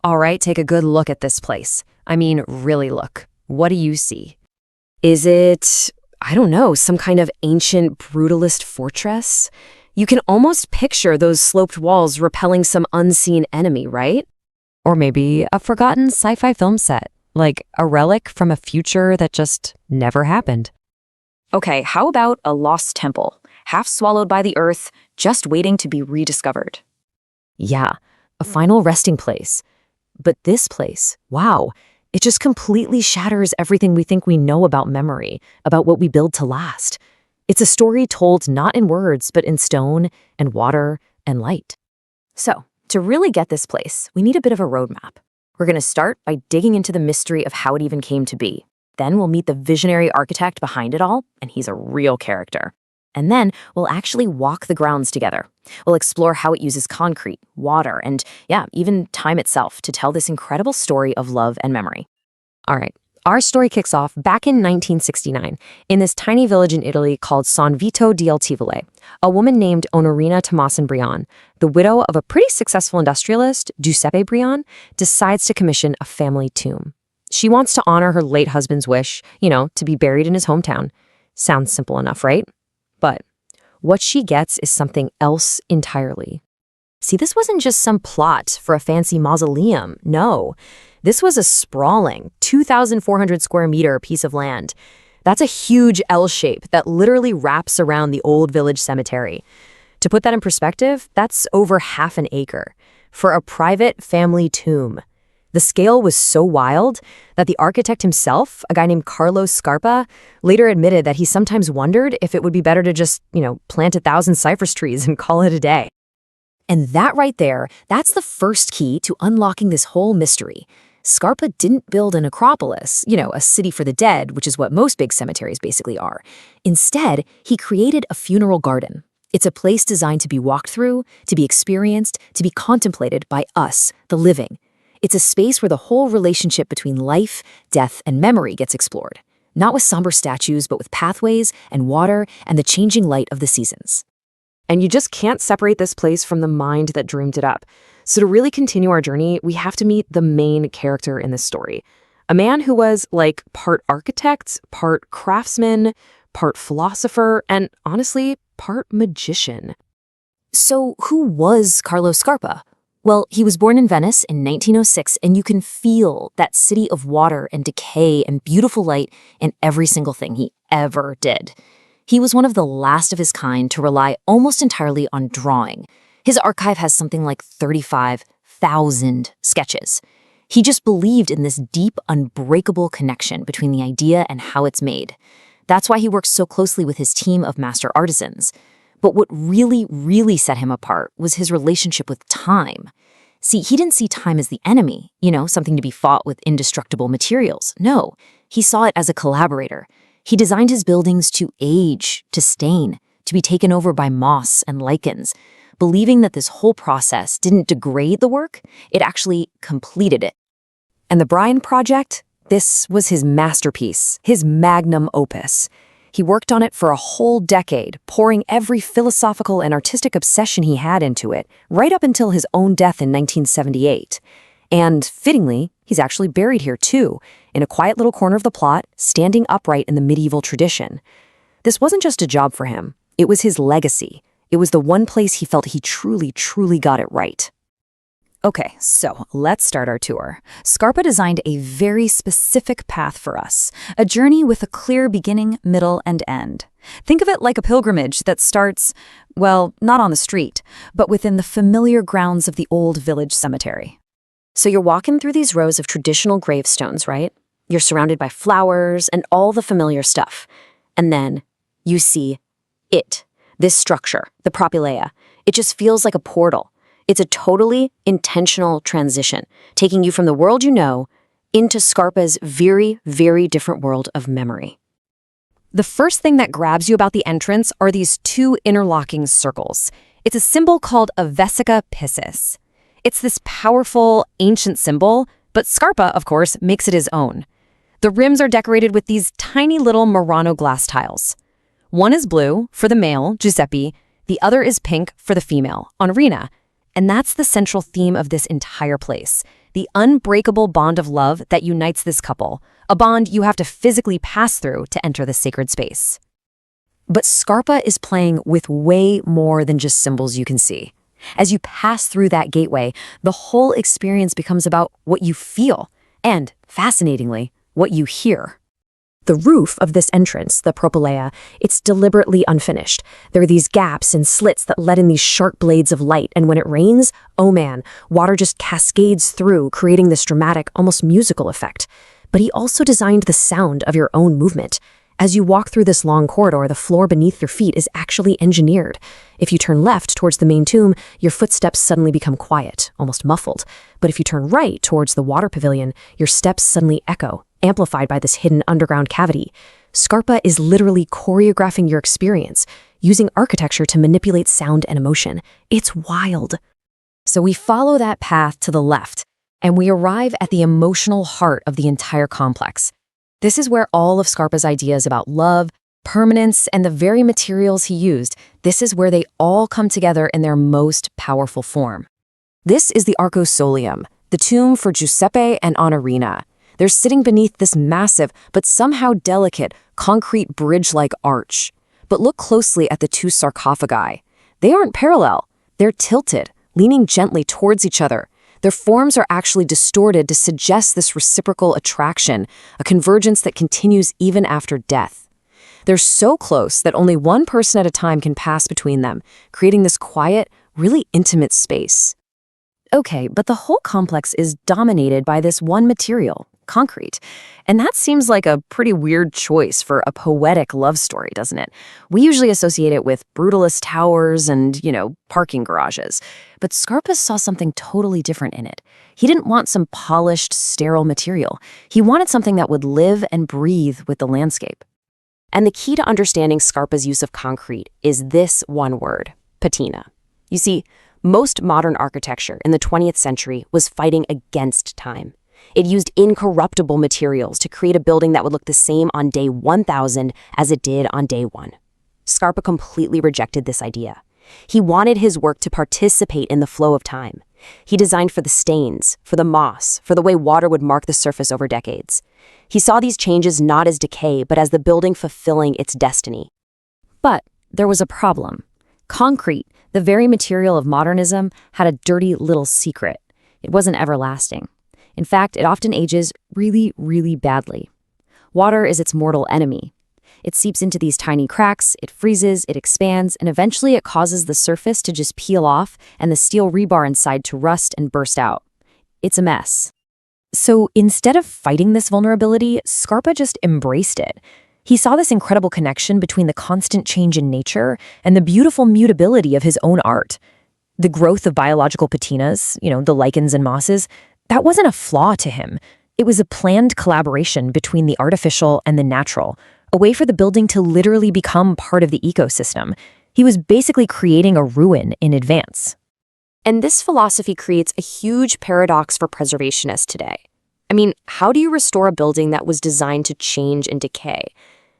All right, take a good look at this place. I mean, really look. What do you see? Is it, I don't know, some kind of ancient brutalist fortress? You can almost picture those sloped walls repelling some unseen enemy, right? Or maybe a forgotten sci-fi film set, like a relic from a future that just never happened. Okay, how about a lost temple, half swallowed by the earth, just waiting to be rediscovered? Yeah, a final resting place. But this place, wow, it just completely shatters everything we think we know about memory, about what we build to last. It's a story told not in words, but in stone and water and light. So, to really get this place, we need a bit of a roadmap. We're going to start by digging into the mystery of how it even came to be. Then we'll meet the visionary architect behind it all, and he's a real character. And then we'll actually walk the grounds together. We'll explore how it uses concrete, water, and even time itself to tell this incredible story of love and memory. All right, our story kicks off back in 1969 in this tiny village in Italy called San Vito di Altivole. A woman named Onorina Tommasin Brion, the widow of a pretty successful industrialist, Giuseppe Brion, decides to commission a family tomb. She wants to honor her late husband's wish, to be buried in his hometown. Sounds simple enough, right? But what she gets is something else entirely. See, this wasn't just some plot for a fancy mausoleum. No, this was a sprawling 2,400 square meter piece of land. That's a huge L shape that literally wraps around the old village cemetery. To put that in perspective, that's over half an acre for a private family tomb. The scale was so wild that the architect himself, a guy named Carlo Scarpa, later admitted that he sometimes wondered if it would be better to just, plant 1,000 cypress trees and call it a day. And that right there, that's the first key to unlocking this whole mystery. Scarpa didn't build an acropolis, a city for the dead, which is what most big cemeteries basically are. Instead, he created a funeral garden. It's a place designed to be walked through, to be experienced, to be contemplated by us, the living. It's a space where the whole relationship between life, death, and memory gets explored. Not with somber statues, but with pathways and water and the changing light of the seasons. And you just can't separate this place from the mind that dreamed it up. So to really continue our journey, we have to meet the main character in this story. A man who was like part architect, part craftsman, part philosopher, and honestly, part magician. So who was Carlo Scarpa? Well, he was born in Venice in 1906, and you can feel that city of water and decay and beautiful light in every single thing he ever did. He was one of the last of his kind to rely almost entirely on drawing. His archive has something like 35,000 sketches. He just believed in this deep, unbreakable connection between the idea and how it's made. That's why he works so closely with his team of master artisans. But what really, really set him apart was his relationship with time. See, he didn't see time as the enemy, something to be fought with indestructible materials. No, he saw it as a collaborator. He designed his buildings to age, to stain, to be taken over by moss and lichens, believing that this whole process didn't degrade the work, it actually completed it. And the Brion Project, this was his masterpiece, his magnum opus. He worked on it for a whole decade, pouring every philosophical and artistic obsession he had into it, right up until his own death in 1978. And fittingly, he's actually buried here too, in a quiet little corner of the plot, standing upright in the medieval tradition. This wasn't just a job for him. It was his legacy. It was the one place he felt he truly, truly got it right. Okay, so let's start our tour. Scarpa designed a very specific path for us, a journey with a clear beginning, middle, and end. Think of it like a pilgrimage that starts, well, not on the street, but within the familiar grounds of the old village cemetery. So you're walking through these rows of traditional gravestones, right? You're surrounded by flowers and all the familiar stuff. And then you see it, this structure, the propylaea. It just feels like a portal. It's a totally intentional transition, taking you from the world you know into Scarpa's very, very different world of memory. The first thing that grabs you about the entrance are these two interlocking circles. It's a symbol called a vesica piscis. It's this powerful, ancient symbol, but Scarpa, of course, makes it his own. The rims are decorated with these tiny little Murano glass tiles. One is blue, for the male, Giuseppe. The other is pink, for the female, Honorina. And that's the central theme of this entire place. the unbreakable bond of love that unites this couple, a bond you have to physically pass through to enter the sacred space. But Scarpa is playing with way more than just symbols you can see. As you pass through that gateway, the whole experience becomes about what you feel and, fascinatingly, what you hear. The roof of this entrance, the propylea, it's deliberately unfinished. There are these gaps and slits that let in these sharp blades of light, and when it rains, oh man, water just cascades through, creating this dramatic, almost musical effect. But he also designed the sound of your own movement. As you walk through this long corridor, the floor beneath your feet is actually engineered. If you turn left towards the main tomb, your footsteps suddenly become quiet, almost muffled. But if you turn right towards the water pavilion, your steps suddenly echo, amplified by this hidden underground cavity. Scarpa is literally choreographing your experience, using architecture to manipulate sound and emotion. It's wild. So we follow that path to the left, and we arrive at the emotional heart of the entire complex. This is where all of Scarpa's ideas about love, permanence, and the very materials he used, this is where they all come together in their most powerful form. This is the Arcosolium, the tomb for Giuseppe and Honorina. They're sitting beneath this massive, but somehow delicate, concrete bridge-like arch. But look closely at the two sarcophagi. They aren't parallel. They're tilted, leaning gently towards each other. Their forms are actually distorted to suggest this reciprocal attraction, a convergence that continues even after death. They're so close that only one person at a time can pass between them, creating this quiet, really intimate space. Okay, but the whole complex is dominated by this one material, concrete. And that seems like a pretty weird choice for a poetic love story, doesn't it? We usually associate it with brutalist towers and, parking garages. But Scarpa saw something totally different in it. He didn't want some polished, sterile material. He wanted something that would live and breathe with the landscape. And the key to understanding Scarpa's use of concrete is this one word, patina. You see, most modern architecture in the 20th century was fighting against time. It used incorruptible materials to create a building that would look the same on day 1000 as it did on day 1. Scarpa completely rejected this idea. He wanted his work to participate in the flow of time. He designed for the stains, for the moss, for the way water would mark the surface over decades. He saw these changes not as decay, but as the building fulfilling its destiny. But there was a problem. Concrete, the very material of modernism, had a dirty little secret. It wasn't everlasting. In fact, it often ages really, really badly. Water is its mortal enemy. It seeps into these tiny cracks, it freezes, it expands, and eventually it causes the surface to just peel off and the steel rebar inside to rust and burst out. It's a mess. So instead of fighting this vulnerability, Scarpa just embraced it. He saw this incredible connection between the constant change in nature and the beautiful mutability of his own art. The growth of biological patinas, the lichens and mosses, that wasn't a flaw to him. It was a planned collaboration between the artificial and the natural, a way for the building to literally become part of the ecosystem. He was basically creating a ruin in advance. And this philosophy creates a huge paradox for preservationists today. I mean, how do you restore a building that was designed to change and decay?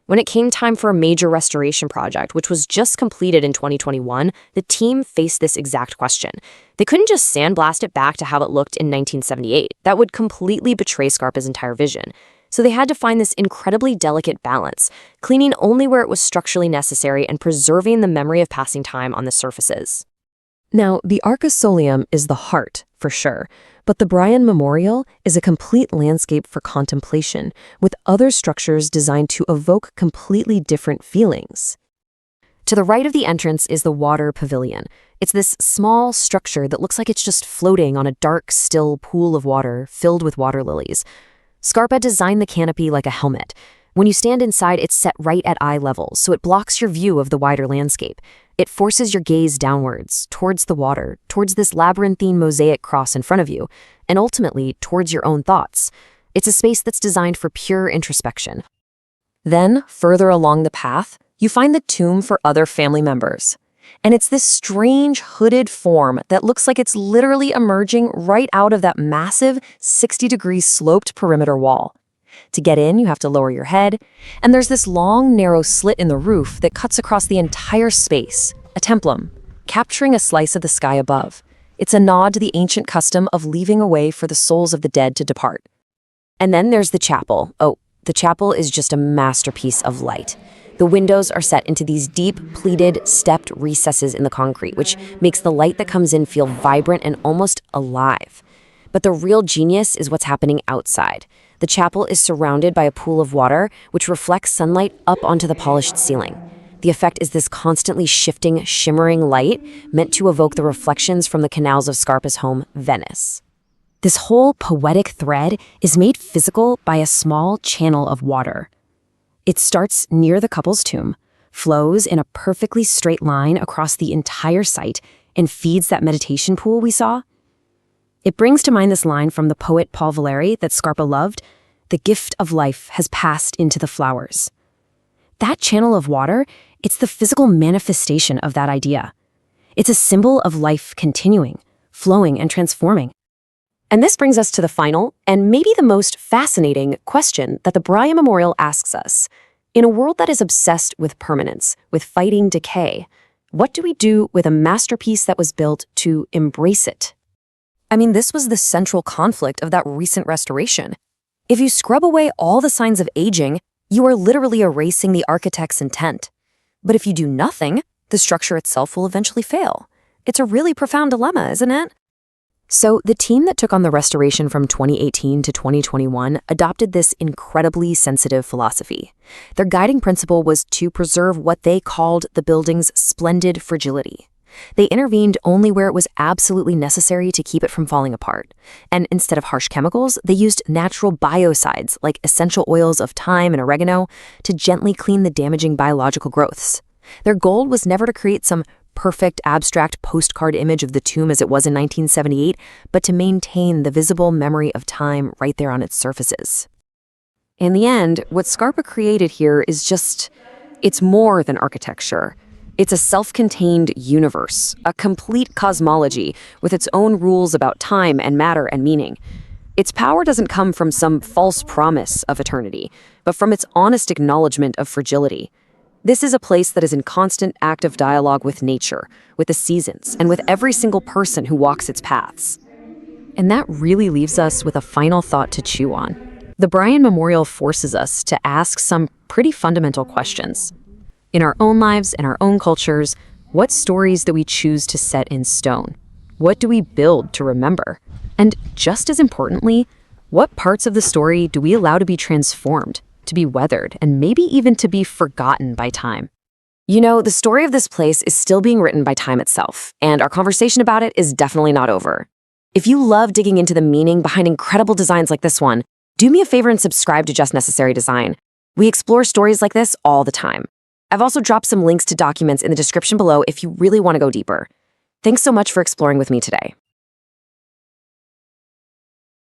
When it came time for a major restoration project, which was just completed in 2021, the team faced this exact question. They couldn't just sandblast it back to how it looked in 1978. That would completely betray Scarpa's entire vision. So they had to find this incredibly delicate balance, cleaning only where it was structurally necessary and preserving the memory of passing time on the surfaces. Now, the Arcosolium is the heart, for sure, but the Brion Memorial is a complete landscape for contemplation, with other structures designed to evoke completely different feelings. To the right of the entrance is the water pavilion. It's this small structure that looks like it's just floating on a dark, still pool of water filled with water lilies. Scarpa designed the canopy like a helmet. When you stand inside, it's set right at eye level, so it blocks your view of the wider landscape. It forces your gaze downwards, towards the water, towards this labyrinthine mosaic cross in front of you, and ultimately towards your own thoughts. It's a space that's designed for pure introspection. Then, further along the path, you find the tomb for other family members. And it's this strange hooded form that looks like it's literally emerging right out of that massive 60-degree sloped perimeter wall. To get in, you have to lower your head, and there's this long, narrow slit in the roof that cuts across the entire space, a templum, capturing a slice of the sky above. It's a nod to the ancient custom of leaving a way for the souls of the dead to depart. And then there's the chapel. Oh, the chapel is just a masterpiece of light. The windows are set into these deep, pleated, stepped recesses in the concrete, which makes the light that comes in feel vibrant and almost alive. But the real genius is what's happening outside. The chapel is surrounded by a pool of water, which reflects sunlight up onto the polished ceiling. The effect is this constantly shifting, shimmering light meant to evoke the reflections from the canals of Scarpa's home, Venice. This whole poetic thread is made physical by a small channel of water. It starts near the couple's tomb, flows in a perfectly straight line across the entire site, and feeds that meditation pool we saw. It brings to mind this line from the poet Paul Valéry that Scarpa loved: "The gift of life has passed into the flowers." That channel of water, it's the physical manifestation of that idea. It's a symbol of life continuing, flowing, and transforming. And this brings us to the final, and maybe the most fascinating, question that the Brion Memorial asks us. In a world that is obsessed with permanence, with fighting decay, what do we do with a masterpiece that was built to embrace it? I mean, this was the central conflict of that recent restoration. If you scrub away all the signs of aging, you are literally erasing the architect's intent. But if you do nothing, the structure itself will eventually fail. It's a really profound dilemma, isn't it? So the team that took on the restoration from 2018 to 2021 adopted this incredibly sensitive philosophy. Their guiding principle was to preserve what they called the building's splendid fragility. They intervened only where it was absolutely necessary to keep it from falling apart. And instead of harsh chemicals, they used natural biocides like essential oils of thyme and oregano to gently clean the damaging biological growths. Their goal was never to create some perfect abstract postcard image of the tomb as it was in 1978, but to maintain the visible memory of time right there on its surfaces. In the end, what Scarpa created here is it's more than architecture. It's a self-contained universe, a complete cosmology with its own rules about time and matter and meaning. Its power doesn't come from some false promise of eternity, but from its honest acknowledgement of fragility. This is a place that is in constant active dialogue with nature, with the seasons, and with every single person who walks its paths. And that really leaves us with a final thought to chew on. The Brion Memorial forces us to ask some pretty fundamental questions. In our own lives, in our own cultures, what stories do we choose to set in stone? What do we build to remember? And just as importantly, what parts of the story do we allow to be transformed, to be weathered, and maybe even to be forgotten by time? You know, the story of this place is still being written by time itself, and our conversation about it is definitely not over. If you love digging into the meaning behind incredible designs like this one, do me a favor and subscribe to Just Necessary Design. We explore stories like this all the time. I've also dropped some links to documents in the description below if you really want to go deeper. Thanks so much for exploring with me today.